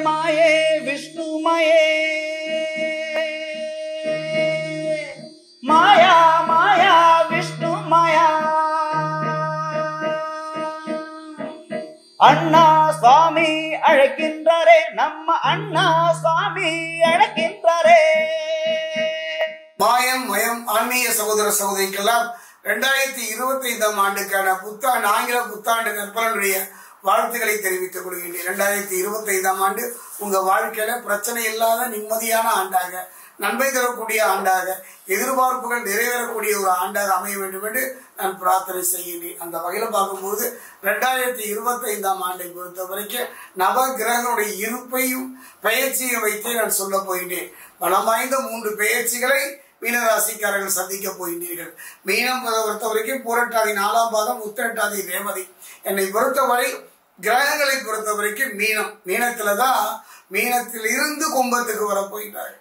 माये विष्णुमये माया माया विष्णुमया अण्णा स्वामी अழைக்கின்றாரே நம்ம அண்ணா சுவாமி அழைக்கின்றாரே. மாயம் மயம் ஆன்மீக சகோதர சகோதரிக்கெல்லாம் 2025ஆம் ஆண்டுக்கான புத்தாண்டு ஆங்கில புத்தாண்டு நற்பலனுடைய வாழ்த்துக்களை தெரிவித்துக் கொள்கின்றேன். 2025ஆம் ஆண்டு உங்க வாழ்க்கையில பிரச்சனை இல்லாத நிம்மதியான ஆண்டாக, நன்மை தரக்கூடிய ஆண்டாக, எதிர்பார்ப்புகள் நிறைவேறக்கூடிய ஒரு ஆண்டாக அமைய வேண்டும் என்று நான் பிரார்த்தனை செய்கின்றேன். அந்த வகையில பார்க்கும்போது 2025ஆம் ஆண்டை பொறுத்த வரைக்கும் நவ கிரகங்களுடைய இருப்பையும் பெயர்ச்சியை வைத்தே நான் சொல்ல போகின்றேன். பலம் வாய்ந்த 3 பெயர்ச்சிகளை மீனராசிக்காரர்கள் சந்திக்க போகின்றீர்கள். மீனம் பொறுத்த வரைக்கும் பூரட்டாதி 4ஆம் பாதம், உத்திரட்டாதி ரேவதி. என்னை பொறுத்தவரை கிரகங்களை பொறுத்த வரைக்கும் மீனத்துலதான் மீனத்தில் இருந்து கும்பத்துக்கு வர போகிறார்கள்.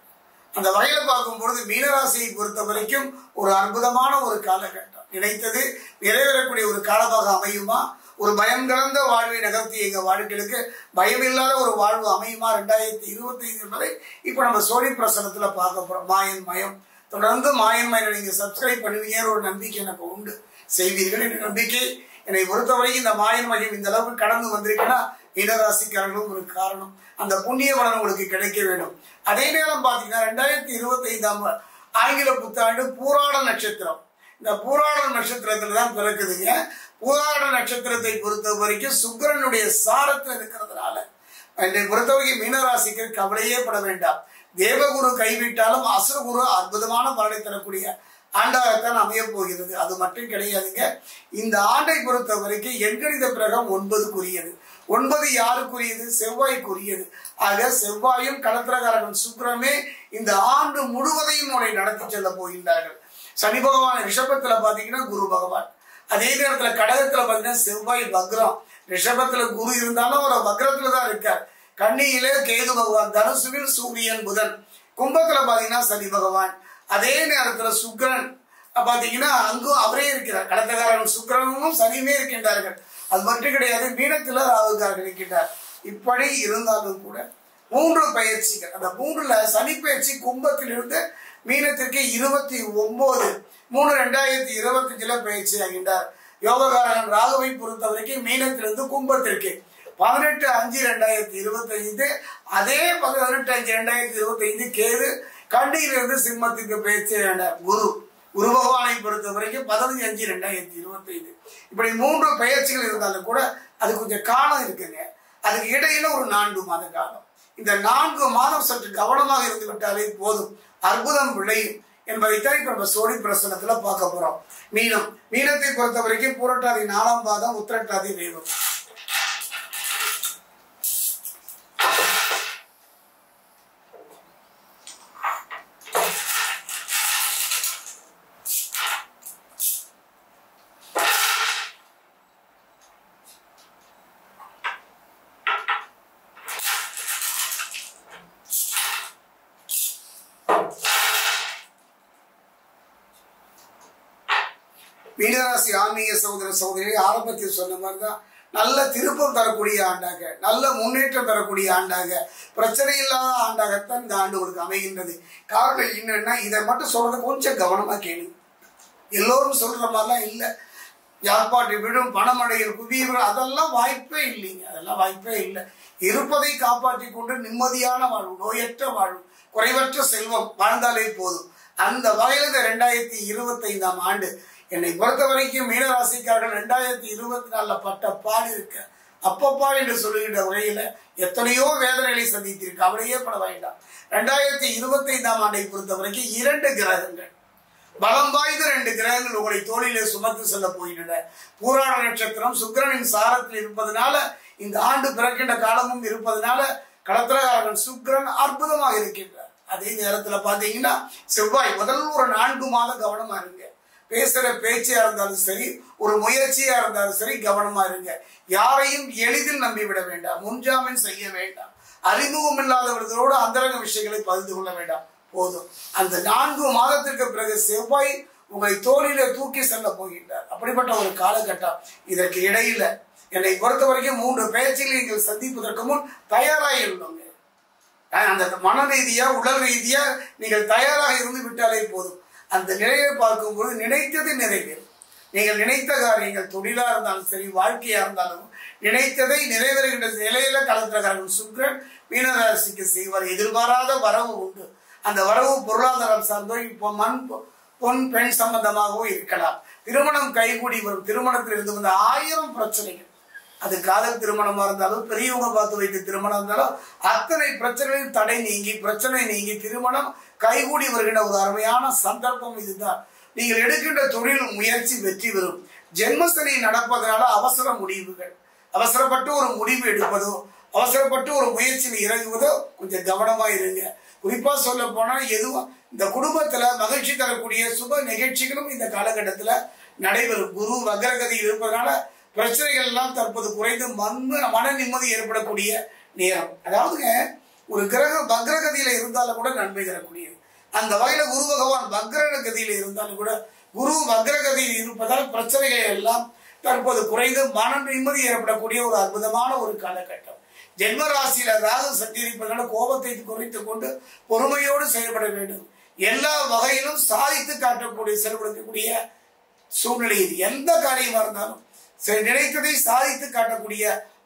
அந்த வகையில பார்க்கும்பொழுது மீனராசியை பொறுத்த வரைக்கும் ஒரு அற்புதமான ஒரு காலகட்டம், நினைத்தது நிறைவேறக்கூடிய ஒரு காலமாக அமையுமா? ஒரு பயம் கலந்த வாழ்வை நகர்த்தி எங்க வாழ்க்கைக்கு பயம் இல்லாத ஒரு வாழ்வு அமையுமா? 2025 வரை இப்ப நம்ம சோழி பிரசனத்துல பார்க்க போறோம். மாயன் மயம் தொடர்ந்து மாயன் மயம் நீங்க சப்ஸ்கிரைப் பண்ணுவீங்க ஒரு நம்பிக்கை எனக்கு உண்டு, செய்வீர்கள் என்ற நம்பிக்கை. என்னை பொறுத்தவரைக்கும் இந்த மாயன் மயம் இந்த அளவுக்கு கடந்து வந்திருக்குன்னா மீனராசிக்காரர்களும் ஒரு காரணம். அந்த புண்ணிய பலன் உங்களுக்கு கிடைக்க வேண்டும். அதே நேரம் பாத்தீங்கன்னா 2025ஆம் ஆங்கில புத்தாண்டு பூராட நட்சத்திரம். இந்த பூராட நட்சத்திரத்துல தான் பிறக்குதுங்க. பூராட நட்சத்திரத்தை பொறுத்த வரைக்கும் சுக்கிரனுடைய சாரத்தில் இருக்கிறதுனால என்னை பொறுத்தவரைக்கும் மீனராசிக்கு கவலையே பட வேண்டாம். தேவகுரு கைவிட்டாலும் அசுரகுரு அற்புதமான பலனை தரக்கூடிய ஆண்டாகத்தான் அமைய போகிறது. அது மட்டும் கிடையாதுங்க. இந்த ஆண்டை பொறுத்த வரைக்கும் எண்கணித பிரகம் 9க்குரியது. 9 யாருக்குரியது? செவ்வாய்க்குரியது. ஆக செவ்வாயும் களத்திரகாரகன் சுக்கிரமே இந்த ஆண்டு முழுவதையும் அவரை நடத்தி செல்ல போகின்றார்கள். சனி பகவான் ரிஷபத்துல பாத்தீங்கன்னா குரு பகவான், அதே நேரத்துல கடகத்துல பாத்தீங்கன்னா செவ்வாய் வக்ரம். ரிஷபத்துல குரு இருந்தாலும் அவர் வக்ரத்துலதான் இருக்கார். கன்னியிலே கேது பகவான், தனுசுவில் சூரியன் புதன், கும்பத்துல பாத்தீங்கன்னா சனி பகவான், அதே நேரத்துல சுக்கிரன் பாத்தீங்கன்னா அங்கும் அவரே இருக்கிறார். கடத்தக்காரன் சுக்கிரனும் சனியுமே இருக்கின்றார்கள். அது மட்டும் கிடையாது, மீனத்துல ராகுகாரர்கள் இருக்கின்றார். இப்படி இருந்தாலும் கூட 3 பயிற்சிகள், அந்த 3ல சனி பயிற்சி கும்பத்திலிருந்து மீனத்திற்கு 29/3/2025 பயிற்சி ஆகின்றார். யோககாரகன் ராகுவை பொறுத்த வரைக்கும் மீனத்திலிருந்து கும்பத்திற்கு 18/5/2025, அதே 18/5/2025 கேது கண்டியிலிருந்து சிம்மத்துக்கு பயிற்சி குரு பகவானை பொறுத்த வரைக்கும் 15/5/2025. இப்படி 3 பயிற்சிகள் இருந்தாலும் கூட அது கொஞ்சம் காலம் இருக்குங்க. அதுக்கு இடையில ஒரு 4 மாத காலம். இந்த 4 மாதம் சற்று கவனமாக இருந்து விட்டாலே போதும், அற்புதம் விளையும் என்பதைத்தான் இப்ப நம்ம சோழி பிரசனத்துல பார்க்க போறோம். மீனத்தை பொறுத்த வரைக்கும் பூரட்டாதி 4ஆம் பாதம், உத்திரட்டாதி ரேவதி. மீனராசி ஆன்மீக சகோதர சகோதரி ஆரம்பத்தில் சொன்ன மாதிரிதான் நல்ல திருப்பம் தரக்கூடிய ஆண்டாக, நல்ல முன்னேற்றம் தரக்கூடிய ஆண்டாக, பிரச்சனை இல்லாத ஆண்டாகத்தான் இந்த ஆண்டு உங்களுக்கு அமைகின்றது. காரணம் என்னன்னா, இதை மட்டும் சொல்றது கொஞ்சம் கவனமா கேளுங்க. எல்லோரும் சொல்ற மாதிரிலாம் இல்லை. யாழ்ப்பாட்டு விடும், பணமடைகள் குவியல், அதெல்லாம் வாய்ப்பே இல்லைங்க. அதெல்லாம் வாய்ப்பே இல்லை. இருப்பதை காப்பாற்றி கொண்டு நிம்மதியான வாழ்வு, நோயற்ற வாழ்வு, குறைவற்ற செல்வம் வாழ்ந்தாலே போதும். அந்த வகையில் 2025ஆம் ஆண்டு என்னை பொறுத்த வரைக்கும் மீனராசிக்காரர்கள் 2024 பட்ட பாடு இருக்க அப்பப்பா என்று சொல்லுகின்ற வகையில எத்தனையோ வேதனைகளை சந்தித்திருக்கு. அவளையே பட வேண்டாம். 2025ஆம் ஆண்டை பொறுத்த வரைக்கும் 2 கிரகங்கள், பலம் வாய்ந்த 2 கிரகங்கள் உங்களை தோளிலே சுமத்து செல்ல போகின்றன. பூராட நட்சத்திரம் சுக்கிரனின் சாரத்தில் இருப்பதனால, இந்த ஆண்டு பிறக்கின்ற காலமும் இருப்பதனால களத்திரகாரகன் சுக்கிரன் அற்புதமாக இருக்கின்றார். அதே நேரத்துல பாத்தீங்கன்னா செவ்வாய் முதல் ஒரு 4 மாதம் கவனமா இருங்க. பேசுற பேச்சா இருந்தாலும் சரி, ஒரு முயற்சியா இருந்தாலும் சரி, கவனமா இருங்க. யாரையும் எளிதில் நம்பிவிட வேண்டாம். முன்ஜாமீன் செய்ய வேண்டாம். அறிமுகம் இல்லாதவர்களோடு அந்தரங்க விஷயங்களை பகிர்ந்து கொள்ள வேண்டாம். போதும். அந்த 4 மாதத்திற்கு பிறகு செவ்வாய் உங்களை தோளிலே தூக்கி செல்ல போகின்றார். அப்படிப்பட்ட ஒரு காலகட்டம். இதற்கு இடையில என்னை பொறுத்த வரைக்கும் 3 பேச்சுகளை நீங்கள் சந்திப்பதற்கு முன் தயாராக இருந்தோங்க. அந்த மன ரீதியா உடல் ரீதியா நீங்கள் தயாராக இருந்து விட்டாலே போதும். அந்த நிலையை பார்க்கும்போது நினைத்தது நிறைவேறும். நீங்கள் நினைத்த காரியங்கள் தொழிலா இருந்தாலும் சரி, வாழ்க்கையா இருந்தாலும் நினைத்ததை நிறைவேறுகின்ற நிலையில கலந்துகிறார்கள். சுக்கிரன் மீனராசிக்கு செய்வார். எதிர்பாராத வரவு உண்டு. அந்த வரவு பொருளாதாரம் சார்ந்தோ, இப்போ பொன் பெண் சம்பந்தமாகவோ இருக்கலாம். திருமணம் கைகூடி வரும். திருமணத்தில் இருந்து வந்த 1000 பிரச்சனைகள், அது காதல் திருமணமா இருந்தாலும் பெரியவங்க பார்த்து வைத்த திருமணம் இருந்தாலும் அத்தனை பிரச்சனைகளையும் தடை நீங்கி, பிரச்சனை நீங்கி திருமணம் கைகூடி வருகின்ற ஒரு அருமையான சந்தர்ப்பம் இதுதான். நீங்கள் எடுக்கின்ற தொழில் முயற்சி வெற்றி பெறும். ஜென்மசனி நடப்பதனால அவசர முடிவுகள், அவசரப்பட்டு ஒரு முடிவு எடுப்பதோ, அவசரப்பட்டு ஒரு முயற்சியில் இறங்குவதோ கொஞ்சம் கவனமா இருங்க. குறிப்பா சொல்ல போனா எதுவும் இந்த குடும்பத்துல மகிழ்ச்சி தரக்கூடிய சுப நிகழ்ச்சிகளும் இந்த காலகட்டத்துல நடைபெறும். குரு வக்ரகதியில் இருப்பதனால பிரச்சனைகள் எல்லாம் தற்போது குறைந்து மன நிம்மதி ஏற்படக்கூடிய நேரம். அதாவதுங்க, ஒரு கிரகம் வக்ரகதியில இருந்தாலும் கூட நன்மை தரக்கூடியது. அந்த வகையில குரு பகவான் வக்ரகதியில இருந்தாலும் கூட, குரு வக்ரகதியில் இருப்பதால் பிரச்சனைகள் எல்லாம் தற்போது குறைந்து மன நிம்மதி ஏற்படக்கூடிய ஒரு அற்புதமான ஒரு காலகட்டம். ஜென்ம ராசியில ராகு சஞ்சரிப்பதனால கோபத்தை குறைத்துக் கொண்டு பொறுமையோடு செயல்பட வேண்டும். எல்லா வகையிலும் சாதித்து காட்டக்கூடிய செயல்படுத்தக்கூடிய சூழ்நிலை இது. எந்த காரியமா இருந்தாலும் நினைத்ததை சாதித்து காட்டக்கூடிய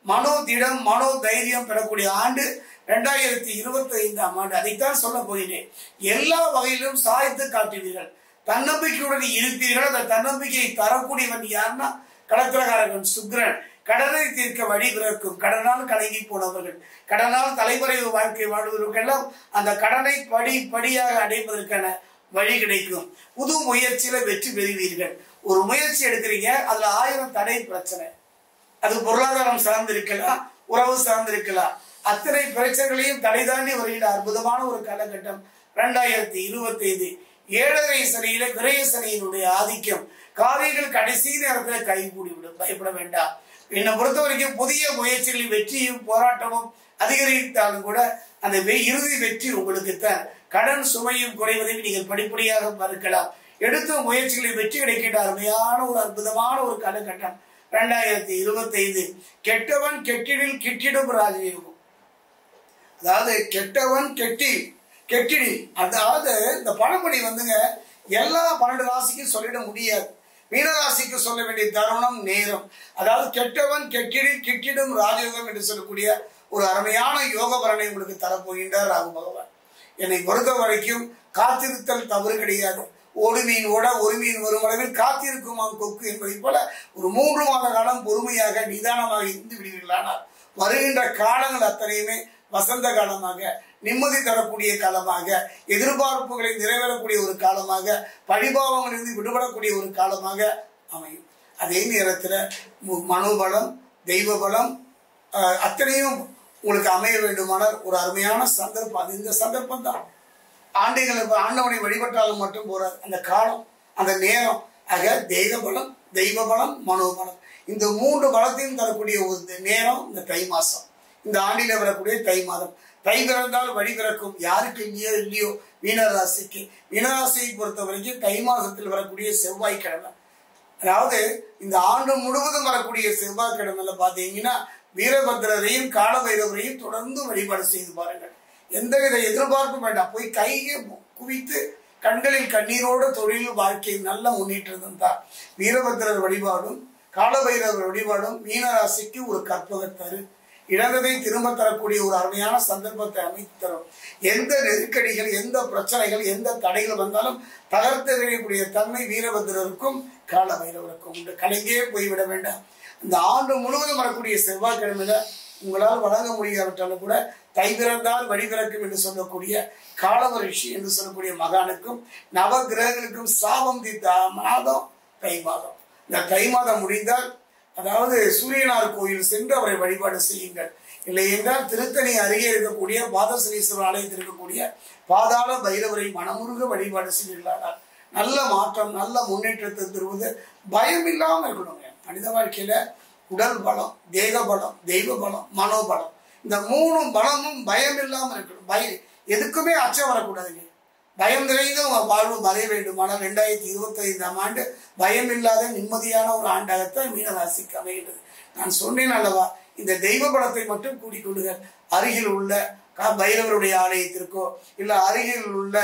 மனோ திடம், மனோ தைரியம் பெறக்கூடிய ஆண்டு 2025ஆம் ஆண்டு. அதைத்தான் சொல்ல போகிறேன். எல்லா வகையிலும் சாதித்து காட்டுவீர்கள், தன்னம்பிக்கையுடன் இருப்பீர்கள். அந்த தன்னம்பிக்கையை தரக்கூடியவன் யாருன்னா கடத்திரகாரகன் சுக்கிரன். கடனை தீர்க்க வழி பிறக்கும். கடனால் கலங்கி போனவர்கள், கடனால் தலைமுறை வாழ்க்கை வாழ்வதற்கெல்லாம் அந்த கடனை படியாக அடைப்பதற்கான வழி கிடைக்கும். புது முயற்சியில வெற்றி பெறுவீர்கள். ஒரு முயற்சி எடுக்கிறீங்க, அதுல 1000 தடை பிரச்சனை. அது பொருளாதாரம் சார்ந்திருக்கலாம், உறவு சார்ந்திருக்கலாம். அத்தனை பிரச்சனைகளையும் தடை தாண்டி வருகிற அற்புதமான ஒரு காலகட்டம் 2025. 7.5 சனியில விரய சனியினுடைய ஆதிக்கம். காரியங்கள் கடைசி நேரத்தில் கைகூடிவிடும். பயப்பட வேண்டாம். என்னை பொறுத்த வரைக்கும் புதிய முயற்சிகளில் வெற்றியும் போராட்டமும் அதிகரித்தாலும் கூட அந்த இறுதி வெற்றி உங்களுக்கு தான். கடன் சுமையும் குறைவதையும் நீங்கள் படிப்படியாக பார்க்கலாம். எடுத்த முயற்சிகளில் வெற்றி கிடைக்கின்ற அருமையான ஒரு அற்புதமான ஒரு காலகட்டம் 2025. கெட்டவன் கெட்டிடில் கிட்டிடும் ராஜயோகம். அதாவது கெட்டவன் கெட்டிடில், அதாவது இந்த பழமொழி வந்துங்க எல்லா 12 ராசிக்கும் சொல்லிட முடியாது. மீனராசிக்கு சொல்ல வேண்டிய தருணம் நேரம். அதாவது கெட்டவன் கெட்டிடில் கிட்டிடும் ராஜயோகம் என்று சொல்லக்கூடிய ஒரு அருமையான யோக பலனை உங்களுக்கு தரப்போகின்றார் ராகு பகவான். என்னை பொறுத்த வரைக்கும் காத்திருத்தல் தவறு கிடையாது. ஒரு மீன் ஓட ஒரு மீன் வரும் அளவில் காத்திருக்குமாம் கொக்கு என்பதை போல ஒரு 3 மாத காலம் பொறுமையாக நிதானமாக இருந்து விடுவீர்களானால் வருகின்ற காலங்கள் அத்தனையுமே வசந்த காலமாக, நிம்மதி தரக்கூடிய காலமாக, எதிர்பார்ப்புகளை நிறைவேறக்கூடிய ஒரு காலமாக, பழிபாவங்களிலிருந்து விடுபடக்கூடிய ஒரு காலமாக அமையும். அதே நேரத்தில் மனோபலம், தெய்வ பலம் அத்தனையும் உங்களுக்கு அமைய வேண்டுமானால் ஒரு அருமையான சந்தர்ப்பம். அது இந்த சந்தர்ப்பம் தான். ஆண்டவனை வழிபட்டாலும் மட்டும் போறாது. அந்த காலம், அந்த நேரம், ஆக தெய்வ பலம், மனோபலம், இந்த 3 பலத்தையும் தரக்கூடிய ஒரு நேரம் இந்த தை மாசம். இந்த ஆண்டில வரக்கூடிய தை மாதம். தை பிறந்தால் வழி பிறக்கும். யாருக்கு இல்லையோ மீனராசிக்கு. மீனராசியை பொறுத்த வரைக்கும் தை மாசத்தில் வரக்கூடிய செவ்வாய்க்கிழமை, அதாவது இந்த ஆண்டு முழுவதும் வரக்கூடிய செவ்வாய்க்கிழமையில பாத்தீங்கன்னா வீரபத்ரரையும் காலபைரவரையும் தொடர்ந்து வழிபாடு செய்து பாருங்கள். எந்தவித எதிர்பார்ப்பும் வேண்டாம். போய் கையை குவித்து கண்களில் கண்ணீரோடு தொழில் வாழ்க்கையில் நல்ல முன்னேற்றம் தான். வீரபத்ரர் வழிபாடும் காலபைரவர் வழிபாடும் மீனராசிக்கு ஒரு கற்பகத்தரு, இழந்ததை திரும்ப தரக்கூடிய ஒரு அருமையான சந்தர்ப்பத்தை அமைத்து தரும். எந்த நெருக்கடிகள், எந்த பிரச்சனைகள், எந்த தடைகள் வந்தாலும் தகர்த்தெறியக்கூடிய தன்மை வீரபத்ரருக்கும் காலபைரவருக்கும் உண்டு. கலைங்கே போய்விட வேண்டாம். இந்த ஆண்டு முழுவதும் வரக்கூடிய செவ்வாய்க்கிழமையில உங்களால் வழங்க முடியாவிட்டாலும் கூட தை பிறந்தால் வழி பிறக்கும் என்று சொல்லக்கூடிய காலவரிஷி என்று சொல்லக்கூடிய மகானுக்கும் நவ கிரகங்களுக்கும் சாபம் தீர்த்த மாதம் தை மாதம். இந்த தை மாதம் முடிந்தால், அதாவது சூரியனார் கோயில் சென்று அவரை வழிபாடு செய்யுங்கள். இல்லை என்றால் திருத்தணி அருகே இருக்கக்கூடிய பாதசனீஸ்வரர் ஆலயத்தில் இருக்கக்கூடிய பாதாள பைரவரை மனமுருக வழிபாடு செய்கிறார்கள். நல்ல மாற்றம், நல்ல முன்னேற்றத்தை தருவது. பயம் இல்லாமல் இருக்கணுங்க. மனித வாழ்க்கையில உடல் பலம், தேக பலம், தெய்வ பலம், மனோபலம், இந்த 3 பலமும் பயம் இல்லாமல் இருக்கணும். எதுக்குமே அச்சம் வரக்கூடாதுங்க. பயம் நிறைந்த வாழ்வு மறைய வேண்டுமானால் 2025ஆம் ஆண்டு பயம் இல்லாத நிம்மதியான ஒரு ஆண்டாகத்தான் மீனராசிக்கு அமைகிறது. நான் சொன்னேன் அல்லவா, இந்த தெய்வ பலத்தை மட்டும் கூடிக்கொள்ளுங்கள். அருகில் உள்ள பைரவருடைய ஆலயத்திற்கோ இல்ல அருகில் உள்ள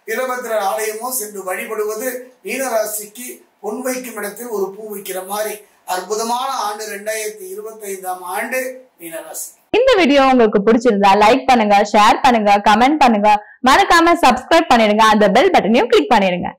வீரபத்திரர் ஆலயமோ சென்று வழிபடுவது மீனராசிக்கு பொன் வைக்கும் இடத்தில் ஒரு பூ வைக்கிற மாதிரி அற்புதமான ஆண்டு 2025ஆம் ஆண்டு மீனராசி. இந்த வீடியோ உங்களுக்கு பிடிச்சிருந்தா லைக் பண்ணுங்க, ஷேர் பண்ணுங்க, கமெண்ட் பண்ணுங்க, மறக்காம சப்ஸ்கிரைப் பண்ணிடுங்க, அந்த பெல் பட்டனையும் கிளிக் பண்ணிடுங்க.